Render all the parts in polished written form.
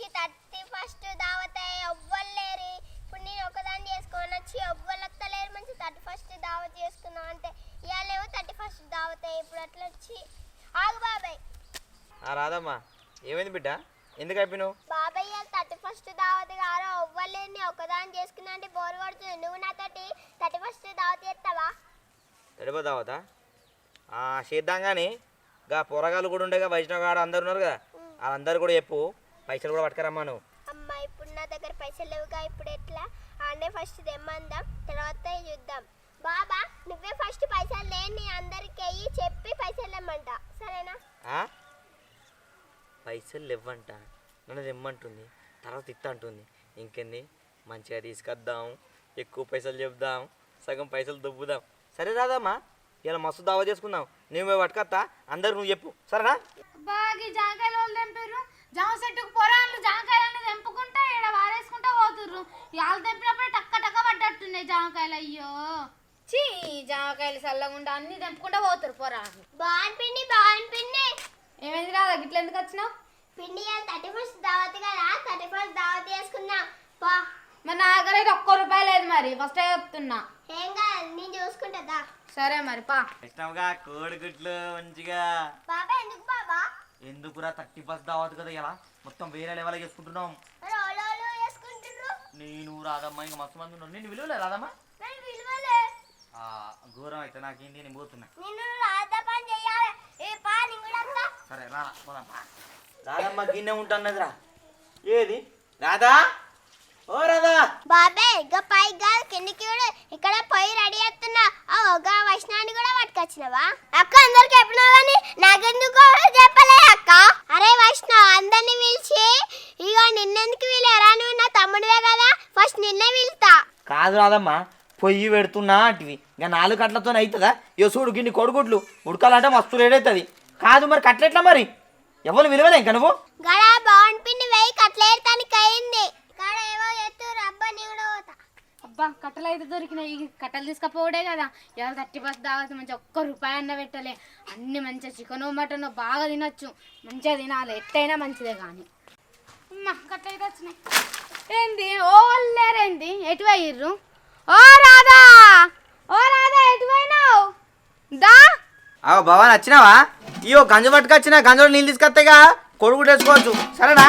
వచ్చి 31st దావతే ఎవ్వలేరు. ఇప్పుడు నేను ఒకదాన్ని చేసుకొని వచ్చి ఎవ్వలెత్తలేరు. మంచి 31st దావత్ చేసుకున్నా అంటే ఇవాళేమో 31st దావతే. ఇప్పుడు అట్లా వచ్చి ఆగు బాబాయ్. రాదమ్మా ఏమైంది బిడ్డ, ఎందుకు అయిపోయినావు? బాబాయ్ 31st దావత్ గారో ఎవ్వలేని ఒకదాన్ని చేసుకున్నా అంటే బోరు కొడుతుంది. నువ్వు నాతోటి 31st దావత్ చేస్తావా? ఎడబో దావతా చేద్దాం కానీ గా పొరగాలు కూడా ఉండేగా వైష్ణవ్ గారు అందరు ఉన్నారు కదా, వాళ్ళందరూ కూడా చెప్పు పైసలు కూడా పట్టుకురమ్మా నువ్వు. అమ్మా ఇప్పుడు నా దగ్గర పైసలు లేవుగా, ఇప్పుడు ఎట్లా? అనే ఫస్ట్ తెమ్మందాం, తర్వాత చూద్దాం. బాబా నువ్వే ఫస్ట్ పైసలు లేని అందరికి అయ్యి చెప్పి పైసలు ఇమ్మంట, సరేనా? పైసలు లేవంట, నన్ను తెమ్మంటుంది, తర్వాత ఇస్తా అంటుంది. ఇంకేంది, మంచిగా తీసుకొద్దాం, ఎక్కువ పైసలు చెప్దాం, సగం పైసలు దుబ్బుదాం. సరే రాదమ్మా, ఇలా మస్తు దావా చేసుకుందాం. నువ్వు పట్టుకొస్తా, అందరు నువ్వు చెప్పు, సరేనా? బాగా జాంకాయలు వాళ్ళు తెంపారు, జామ చెట్టుకు పొరాలు జాంకాయలన్నీ తెంపుకుంటా ఈడ వారేసుకుంటా పోతుర్రు. వాళ్ళు తెంపినప్పుడే టక్క టక్క పడ్డట్టున్నాయి జామకాయలు. అయ్యో చీ, జామకాయలు చల్లగుండా అన్ని తెంపుకుంటా పోతురు పొరాలు. బాన్ పిండి బాన్ పిండి. ఏమైంది రాదా గిట్ల ఎందుకు వచ్చినావు? పిండి 31st దావత్ కదా, 31st దావత్ చేసుకుందాం బా. మరి నా దగ్గర అయితే ₹1 లేదు, మరి ఫస్ట్ చెప్తున్నా. ఏం కాదు నేను చూసుకుంటా. సరే మరి పా. ఇష్టంగా కోడిగుడ్లు మంచిగా. బాబా ఎందుకు బాబా? ఎందుకురా 31st దావత్ కదా, ఇలా మొత్తం వేరే లెవెల్ చేసుకుంటున్నాం. రోలోలు వేసుకుంటున్నారు. నేను రాదమ్మా ఇంకా మస్తు మంది ఉన్నారు. నేను విలువలే రాదమ్మా, నేను విలువలే. ఘోరం అయితే నాకేంటి, నేను పోతున్నా. నిన్ను రాధా పని చెయ్యాలి. ఏ పా నేను కూడా వస్తా. సరే రా పోదామ్మా. రాదమ్మా గిన్నె ఉంటున్నదిరా. ఏది రాదా? ఓ రాదా బాబాయ్ ఇక పైగా కిందికి కూడా ఇక్కడ పొయ్యి రెడీ చేస్తున్నా. ఒక వైష్ణాన్ని కూడా పట్టుకొచ్చినవా? అక్క అందరికి చెప్పినావు కానీ నాకెందుకు చెప్పలే అక్క. అరే వైష్ణవ్ అందరిని పిలిచి ఇక నిన్నెందుకు వీలేరా? నువ్వు నా తమ్ముడివే కదా, ఫస్ట్ నిన్నే పిలుస్తా. కాదు రాదమ్మా, పొయ్యి పెడుతున్నా అంటివి, ఇంకా 4 కట్లతో అవుతుందా? ఇక చూడు గిన్ని కొడుగుడ్లు ఉడకాలంటే మస్తు రేట్ అవుతుంది. కాదు మరి కట్లెట్లా మరి? ఎవరు విలువలే ఇంకా నువ్వు? గడా బాగుండి పిండి వేయి కట్లేడతానికి అయింది. అబ్బా కట్టలు అయితే దొరికినాయి, కట్టలు తీసుకపోవడే కదా. ఎవరు 31st దావత్ మంచిగా ₹1 అన్న పెట్టలే. అన్ని మంచిగా చికెన్ మటన్ బాగా తినొచ్చు, మంచిగా తినాలి, ఎట్టయినా మంచిదే. కానీ అమ్మా కట్టలు అయితే వచ్చినాయి. ఏంది ఓ వాళ్ళేరేంది, ఎటు పోయిర్రు? ఓ రాధా, ఓ రాధా ఎటు పోయినావు? దా భవన్ వచ్చినావా? ఇయో గంజు పట్టుకొచ్చిన, గంజలో నీళ్ళు తీసుకొస్తాయిగా, కొడుకు వేసుకోవచ్చు, సరేనా?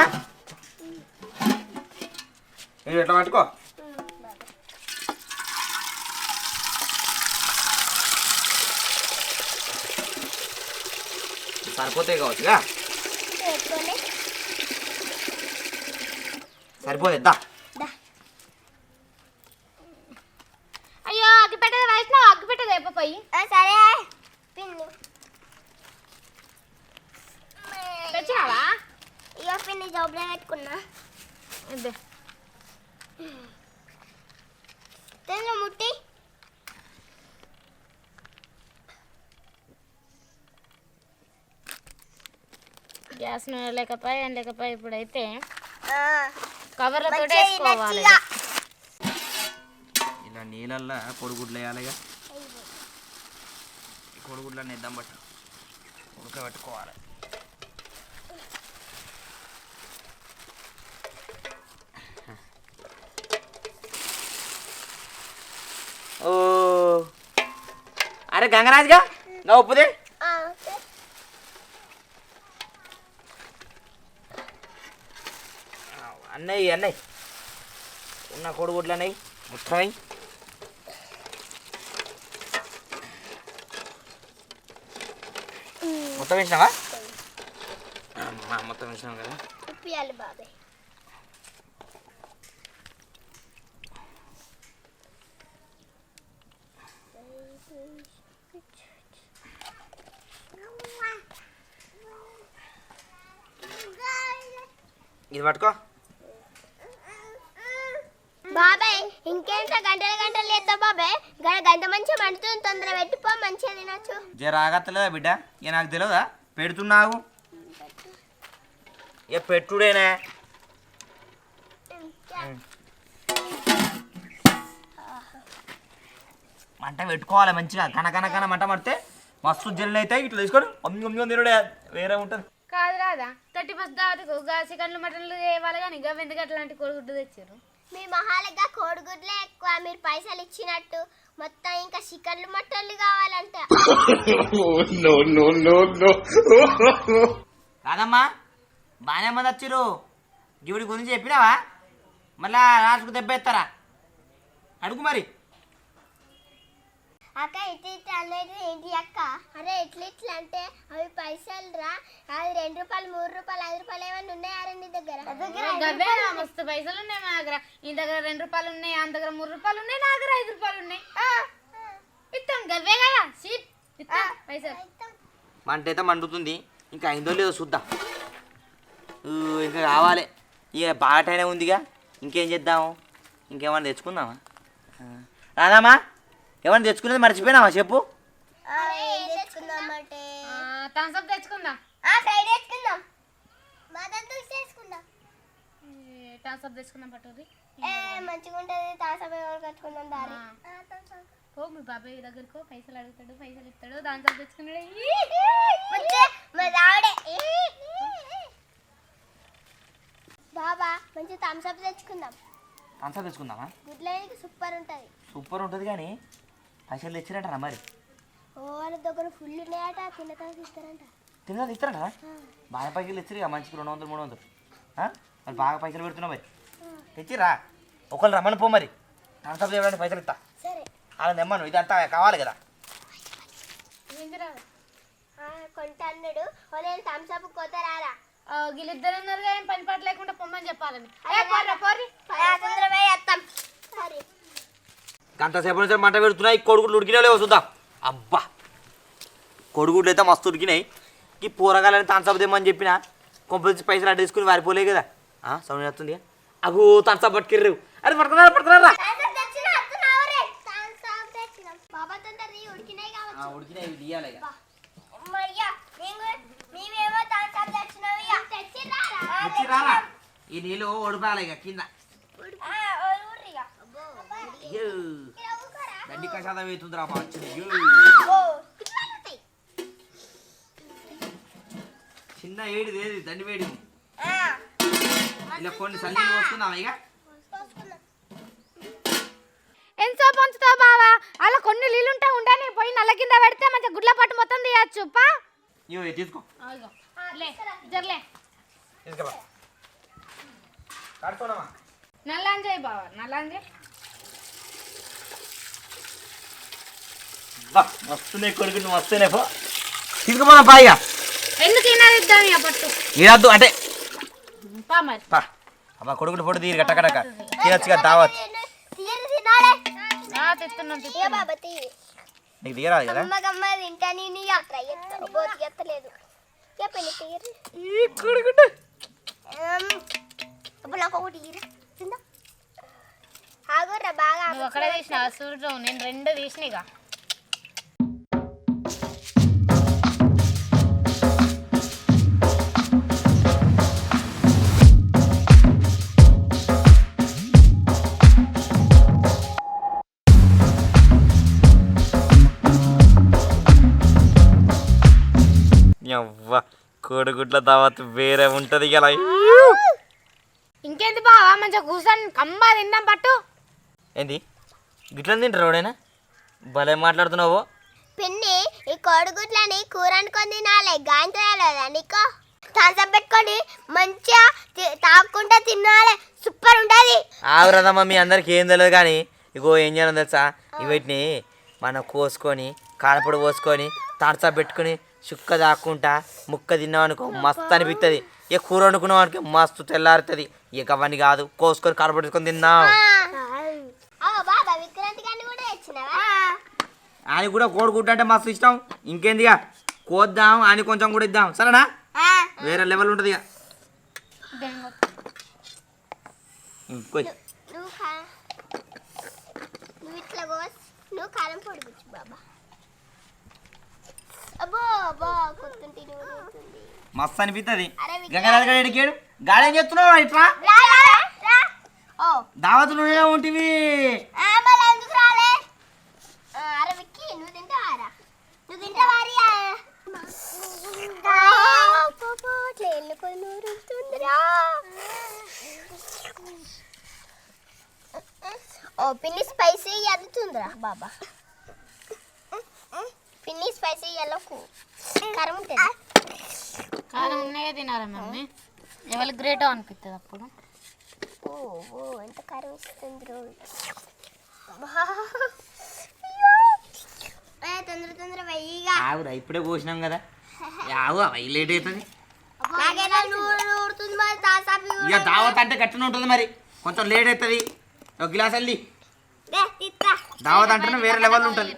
ఎట్లా పట్టుకో. సరిపోతాయి కావచ్చుగా, సరిపోద్దా? అయ్యో అగ్గి పెట్టదు వైష్ణవ్, అగ్గి పెట్టదు అయిపోయి. సరే పిన్ని తెచ్చినావా? ఇక పిన్ని జోబులో పెట్టుకున్నా. తెలుసు ముట్టి గ్యాస్ నూనె లేకపోయి ఇప్పుడైతే కవర్లతో వేసుకోవాలి. ఇలా నీళ్ళల్లో కొడుగుడ్లు వేయాలిగా, కొడుగుడ్లన్నీ ఇద్దాం బట్టి ఉడకబెట్టుకోవాలి. ఓ అరే గంగరాజుగా నా ఉప్పుదే. అన్నయ్య ఉన్న కోడిగుడ్లు అన్నయ్య మొత్తం మొత్తం వేసినావా? మొత్తం వేసినాం కదా. ఉప్పియాలి బాబాయ్. ఇది పట్టుకో బాబాయ్. ఇంకెంత గంటలు చేద్దాం బాబాయ్. గంట మంచిగా మండుతుంది, తొందర పెట్టిపో, మంచిగా తినచ్చు. జర ఆగత్తలేదా బిడ్డ? ఇక నాకు తెలియదా పెడుతున్నావు? ఇక పెట్టుడేనా? మంట పెట్టుకోవాలి మంచిగా, కనకన మంట పడితే మస్తు జల్లు అవుతాయి. ఇట్లా తీసుకొని తినడే వేరే ఉంటుంది. కాదు రాదా 31st దావతకు చికెన్లు మటన్లు చేయాలి కానీ గవ్వ ఎందుకు అట్లాంటి కోడిగుడ్డు తెచ్చారు మీ మహాలగా కోడిగుడ్లే ఎక్కువ మీరు పైసలు ఇచ్చినట్టు మొత్తం ఇంకా చికెన్లు మటన్లు కావాలంట కాదమ్మా బాగానే మంది వచ్చిర్రు గివిడి గురించి చెప్పినావా మళ్ళా రాసుకు దెబ్బేస్తారా అడుగు మరి అక్క ఇట్లా అనేది ఏంటి అక్క అరే ఇట్లా అంటే అవి పైసలు రా అది 2 రూపాయలు 3 రూపాయలు 5 రూపాయలు ఏమన్నా ఉన్నాయారా నీ దగ్గర గవ్వే మస్తు పైసలు ఉన్నాయి మా దగ్గర ఈ దగ్గర 2 రూపాయలు ఉన్నాయి ఆ దగ్గర 3 రూపాయలు ఉన్నాయి నా దగ్గర 5 రూపాయలు ఉన్నాయి ఇస్తాం గవ్వే కదా సీట్ ఇస్తాం పైసలు మంట అయితే మండుతుంది ఇంకా అయిందో లేదో చూద్దాం ఇంకా కావాలి ఇక బాగా టైం ఉందిగా ఇంకేం చేద్దాము ఇంకేమన్నా తెచ్చుకుందామా రాదామా ఏమన్నా తెచ్చుకునేది మర్చిపోయినావా చెప్పు తెచ్చుకుందామంటే థమ్స్అప్ తెచ్చుకుందాం ఫ్రైడ్ తెచ్చుకుందాం థమ్స్అప్ తెచ్చుకుందాం పట్టుది మంచిగా ఉంటుంది తాసపై కట్టుకుందాం దారి పో మీ బాబాయ్ దగ్గరకు పైసలు అడుగుతాడు పైసలు ఇస్తాడు థమ్స్అప్ తెచ్చుకున్నాడు బాబా మంచి థమ్స్అప్ తెచ్చుకుందాం థమ్స్అప్ తెచ్చుకుందామా గుడ్లకి సూపర్ ఉంటుంది సూపర్ ఉంటుంది కానీ పైసలు తెచ్చినట్టరా మరి వాళ్ళ దగ్గర ఫుల్ ఉన్నాయట తిన్నగా ఇస్తారంట తిన్నది ఇస్తారట బాగా పైసలు తెచ్చిరు మంచికి 200 300 మరి బాగా పైసలు పెడుతున్నావు మరి తెచ్చిరా ఒకళ్ళు రమ్మని పో మరి థమ్స్అప్ చేయడానికి పైసలు ఇస్తా సరే అలా నెమ్మను ఇదంతా కావాలి కదా కొంటాడు నేను థమ్స్అప్ కోత రారా వీళ్ళిద్దరు ఉన్నారు ఏం పని పాట లేకుండా పొమ్మని చెప్పాలని గంటసేపు నుంచి మంట పెడుతున్నాయి కొడుగుడ్లు ఉడికినా లేవో చూద్దాం అబ్బా కొడుగుడ్లు అయితే మస్తు ఉడికినాయి ఈ పూరగాలని థమ్స్అప్ దేమని చెప్పిన కొంపల్సి పైసలు అడ్డు తీసుకుని వారిపోలే కదా సౌండ్ వస్తుంది అగు థమ్స్అప్ పట్టుకెర్రు అరే పట్టుకున్నారా పట్టుకున్నారా ఉడికినాయి తీయాలి ఈ నీళ్ళు ఓడిపోయాలి ఇక కింద దండి కషాదం అవుతుందిరా వచ్చింది చిన్న ఏడిది ఏది దండి వేడిది ఇలా కొన్ని సన్నీళ్ళు వస్తున్నావా ఇక ఎంతో పంచుతావు బావా అలా కొన్ని నీళ్ళుంటే ఉండని పోయి నల్ల కింద పెడితే మంచిగా గుడ్ల పట్టు మొత్తం తీయచ్చు పా ఇవి తీసుకో జర్లే తీసుకో కడుకోనమ్మా నల్లాంజయ్ బావా నల్లాంజయ్ వస్తున్నాయి కొడుకు నువ్వు వస్తేనే పో తీసుకుపోనా పాయిగా ఎందుకు ఇద్దాం ఇక పట్టు ఇరద్దు అంటే పా మరి పా అబ్బా కొడుకుని ఫోటో తీరు కట్టకడక తీయచ్చు కదా దావత్ తెస్తున్నాం నీకు తీయరాదు కదా నువ్వు అక్కడే తీసిన సూర్యుడు నేను 2 తీసినాయిగా కోడిగుడ్ల దావత్ వేరే ఉంటది కదా ఇంకేంది బావా మంచిగా కూర్చొని కంబా తిందాం పట్టు ఏంది గిట్ల తింటారు ఎవడైనా భలే మాట్లాడుతున్నావు పిన్ని ఈ కోడిగుడ్లని కూర అనుకొని తినాలి గాయంతలేదా నీకు థమ్స్అప్ పెట్టుకొని మంచిగా తాగుకుంటా తినాలి సూపర్ ఉంటుంది ఆవిరదమ్మా మీ అందరికి ఏం తెలియదు కానీ ఇగో ఏం చేయాలో తెలుసా వీటిని మనం కోసుకొని కారపొడి పోసుకొని థమ్స్అప్ పెట్టుకొని చుక్క దాక్కుంటా ముక్క తిన్నామనుకో మస్తు అనిపిస్తుంది ఇక కూర వండుకున్నాం అనుకో మస్తు తెల్లారుతుంది ఇక అవన్నీ కాదు కోసుకొని కారపొడుకొని తిన్నాం ఆయన కూడా కోడిగుడ్డు అంటే మస్తు ఇష్టం ఇంకేందిగా కోద్దాం అని కొంచెం కూడా ఇద్దాం సరేనా వేరే లెవెల్ ఉంటుంది ఇక నువ్వు కారం పొడుగుచ్చు బాబా అబ్బో అబ్బో కొత్తుంటే మస్తు అనిపిస్తుంది గంగారాజు గారు ఎడికాడు గాడేం చెప్తున్నావు ఇట్లా దావతులు ఉంటివి ఎందుకు రాలే అరే విక్కీ నువ్వు తింటావారా నువ్వు తింటావారి పిన్ని స్పైసీ ఎదుగుతుందిరా బాబా. పిన్ని స్పైసీ ఎల్లకు కారం ఉంటుంది. కారం ఉన్నాయే తినారా మమ్మీ, ఎవరికి గ్రేట్ అనిపిస్తుంది అప్పుడు. ఓ ఎంత కారం ఇస్తుంది రోజు. తొందర వెయ్యిగా ఆవురా ఇప్పుడే కోసినాం కదా, ఆవు అవి లేట్ అవుతుంది. ఇక దావత్ అంటే గట్టిన ఉంటుంది మరి, కొంచెం లేట్ అవుతుంది. ఒక గ్లాస్ వెళ్ళి దావత్ అంటేనే వేరే లెవెల్ ఉంటుంది.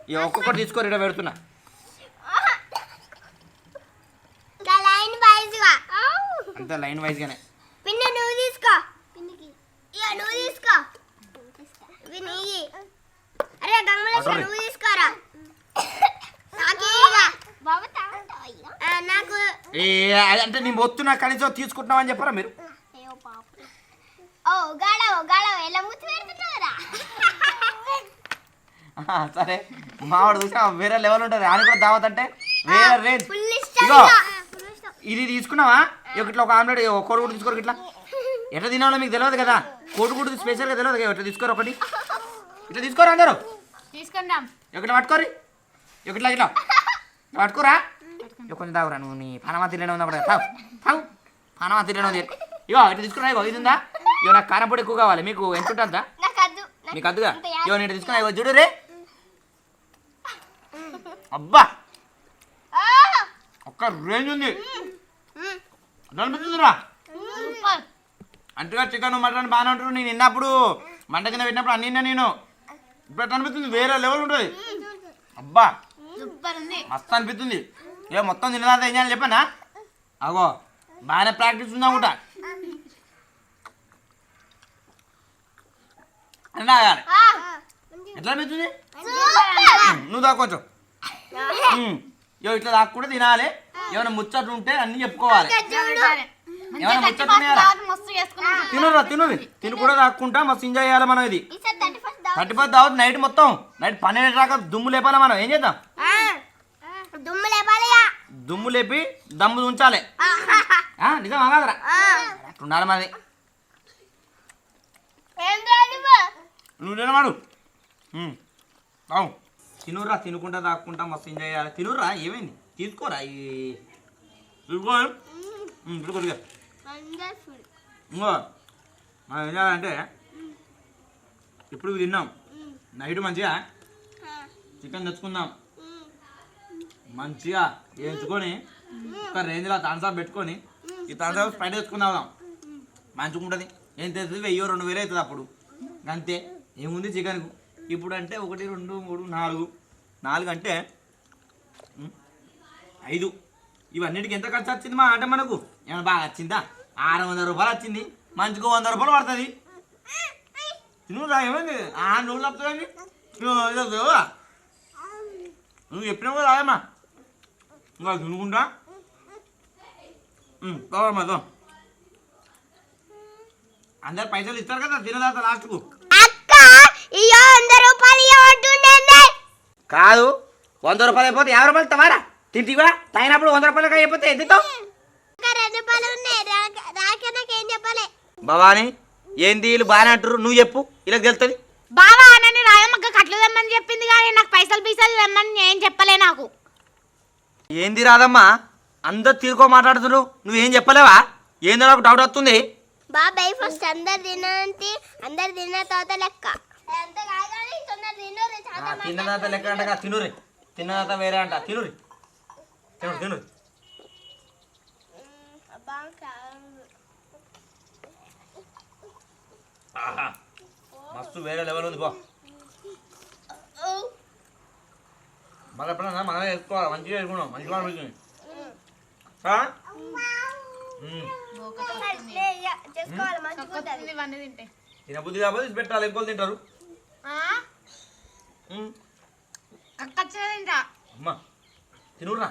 ఇక ఒక్కొక్కటి తీసుకోరు, ఇక్కడ పెడుతున్నా. అంతా లైన్ వైజ్ గానే. పిన్ని నువ్వు తీసుకో, నువ్వు తీసుకో. అరే గంగలేశ్వర నువ్వు తీసుకోరా. నాకు అంటే నేను వస్తున్నా కనీసం తీసుకుంటున్నామని చెప్పారా మీరు? ఓ గాడవ ఎలా ముచ్చి పెడుతుంటారా? సరే మావాడు చూసా వేరే లెవెల్ ఉంటుంది. ఆయన కూడా దావత్ అంటే వేరే రేంజ్. ఇగో ఇది తీసుకున్నావా? ఇట్లా ఒక ఆమ్లెట్ కోడిగుడ్డు తీసుకోరు. ఇట్లా ఎట్లా తినాలో మీకు తెలియదు కదా, కోడిగుడ్డు స్పెషల్గా తెలియదు కదా. ఇట్లా తీసుకోరు, ఒకటి ఇట్లా తీసుకోరు అందరూ. తీసుకుందాం. ఇట్లా పట్టుకోరి, ఇట్లా పట్టుకోరా. కొంచెం తాగురా, నువ్వు నీ పనమా తిరిగిన ఉందా కూడా తాగు. పనమా తిరిగిన ఉంది. ఇగో ఇట్లా తీసుకురా. ఇగో ఇది ఉందా? ఇగో నాకు కారం పొడి ఎక్కువ కావాలి. మీకు ఎంత ఉంటుందా? మీకు అద్దుగా. ఇగో నేను తీసుకున్నా. ఇగో చూడు రే. అబ్బా ఒక్క రేంజ్ ఉంది అనిపిస్తుందిరా. అంటేగా చికెన్ మటన్ బాగానే ఉంటారు. నేను విన్నప్పుడు మంట కింద పెట్టినప్పుడు అన్నీ నేను ఇప్పుడు అనిపిస్తుంది వేరే లెవెల్ ఉంటుంది. అబ్బా మస్తు అనిపిస్తుంది. ఇక మొత్తం తినదా ఏం చేయాలి చెప్పానా? అగో బాగానే ప్రాక్టీస్ ఉందా కూడా అని తాగాలి. ఎట్లా అనిపిస్తుంది? నువ్వు తాగు కొంచెం. ఇట్లా దాకా కూడా తినాలి. ఏమైనా ముచ్చట్లు ఉంటే అన్ని చెప్పుకోవాలి. ఏమైనా ముచ్చట్లు తినురు తిను కూడా తాక్కుంటా మస్తు ఎంజాయ్ చేయాలి మనం. ఇది 31 దావత్ నైట్ మొత్తం నైట్ 12 దాకా దుమ్ము లేపాలి. మనం ఏం చేద్దాం? దుమ్ము లేపి దమ్ము ఉంచాలి. నిజం కాదురా, ఉండాలి మరి. నువ్వు తినవాడు తినురా, తినుకుంటా తాక్కుంటా మస్తు ఎంజాయ్ చేయాలి. తినురా, ఏమైంది? తీసుకోరా. ఇంకో మనం ఏం చేయాలంటే ఇప్పుడు తిన్నాం, నైట్ మంచిగా చికెన్ తెచ్చుకుందాం. మంచిగా వేయించుకొని ఒక రేంజ్లో థమ్స్అప్ పెట్టుకొని ఈ థమ్స్అప్ స్ప్రైట్ తెచ్చుకుందాం. మంచిగా ఉంటుంది. ఏం తెలుస్తుంది? 1000-2000 అవుతుంది అప్పుడు. అంతే. ఏముంది చికెన్కు ఇప్పుడు అంటే 1 2 3 4 అంటే 5. ఇవన్నిటికి ఎంత ఖర్చు వచ్చింది మా అంటే మనకు? ఏమైనా బాగా వచ్చిందా? 600 రూపాయలు వచ్చింది. మంచిగా 100 రూపాయలు పడుతుంది. నువ్వు రా, ఏమైంది? నువ్వు చెప్తావని నువ్వు చెప్పినావు కదా రాయమ్మా. ఇంకా తినుకుంటా మాతో అందరు పైసలు ఇస్తారు కదా తినదాత లాస్ట్కు. కాదు 100 రూపాయలు అయిపోతే 50 రూపాయలు ఇస్తావారా? తింటివా? తాగినప్పుడు 100 రూపాయలకి అయిపోతే ఎందుతో భవాని ఏంది? వీళ్ళు బాగానే అంటారు, నువ్వు చెప్పు. ఇలా గెలుతుంది బావా. నన్ను రాయమ్మక్క కట్లు తెమ్మని చెప్పింది కానీ నాకు పైసలు తెమ్మని ఏం చెప్పలే నాకు. ఏంది రాదమ్మా, అందరు తీరుకో మాట్లాడుతున్నారు, నువ్వేం చెప్పలేవా? ఏందో నాకు డౌట్ వస్తుంది. బాబాయ్ ఫస్ట్ అందరు తిన్న తర్వాత లెక్క. తిన్నదాత లెక్క అంట. తినురి, తిన్నదాత వేరే అంట. తినురి తినురి. మస్తు వేరే లెవెల్ ఉంది. బా మళ్ళీ ఎప్పుడన్నా మనమే వేసుకోవాలి. మంచిగా వేసుకున్నాం, మంచిగా అనిపిస్తుంది. తినబుద్ధి కాబట్టి పెట్టాలి, ఎక్కువ తింటారు. అమ్మా తినురా.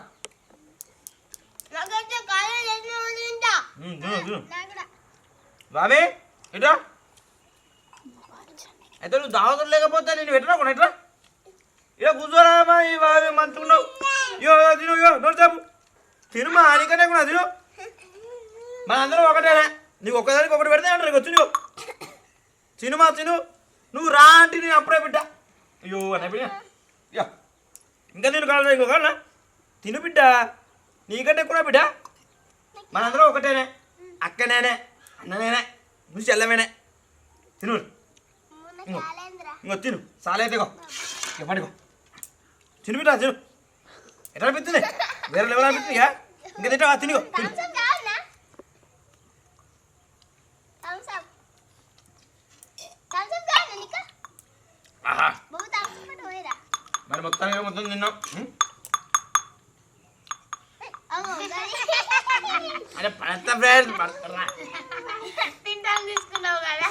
బాబీ ఎట్రా అయితే నువ్వు దావతులు లేకపోతే నేను పెట్టినా కొన ఎట్లా ఇలా కూర్చోరామా. ఈ బాబీ మంచిగా ఉన్నావు. తిను నోరు చెప్పు తినుమా. నీకనే కూడా తిను. మన అందరం ఒకటే. నీకు ఒక్కదానికి ఒకటి పెడితే అంటారు వచ్చి నువ్వు తినుమా తిను నువ్వు రా అంటే నేను అప్పుడే బిడ్డ అయ్యో అన్న బిడ్డ ఇక ఇంకా తిను కాదు ఇంకో కాదు తిను బిడ్డ నీకంటే కూడా బిడ్డ మనందరం ఒకటేనే అక్కనేనే అన్ననేనే నువ్వు చెల్లమేనే తిను ఇంకో తిను సాలైతే ఇక పడుకో తిను బిడ్డ తిను ఎట్లా అనిపిస్తుంది వేరే లెవెల్ అనిపిస్తుంది ఇక ఇంకా తింటావా తినుకో తిను ఆహా మరి మొత్తానికి మొత్తం తిన్నాం అరే పడతా ఫ్రెండ్ పడతారా తింటాను తీసుకున్నావు కదా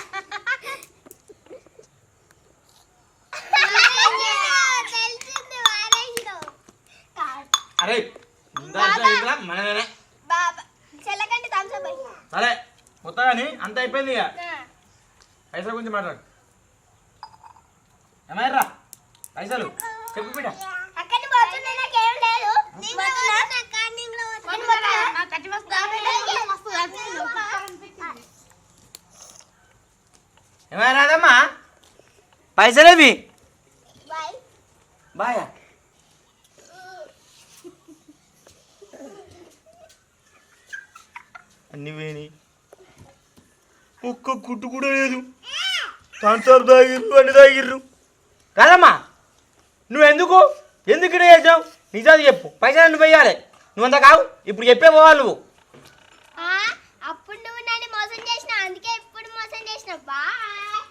అరే మననే సరే మొత్తం కానీ అంత అయిపోయింది ఇక పైసల గురించి మాట్లాడు ఏమయ్యరా పైసలు చెప్పు బిడ్డ ఏమయ్య రాదమ్మా పైసలేవి బాయా అన్ని పోయినాయి ఒక్క కుట్టు కూడా లేదు థమ్స్అప్ తాగిర్రు అన్ని తాగిర్రు కాదమ్మా నువ్వెందుకు ఎందుకు ఇక్కడ చేసావు నిజాలు చెప్పు పైసలు నువ్వు వెయ్యాలి నువ్వంతా కావు ఇప్పుడు చెప్పే పోవాలి నువ్వు అప్పుడు నువ్వు నన్ను మోసం చేసినావు అందుకే ఇప్పుడు మోసం చేసినావు బాయ్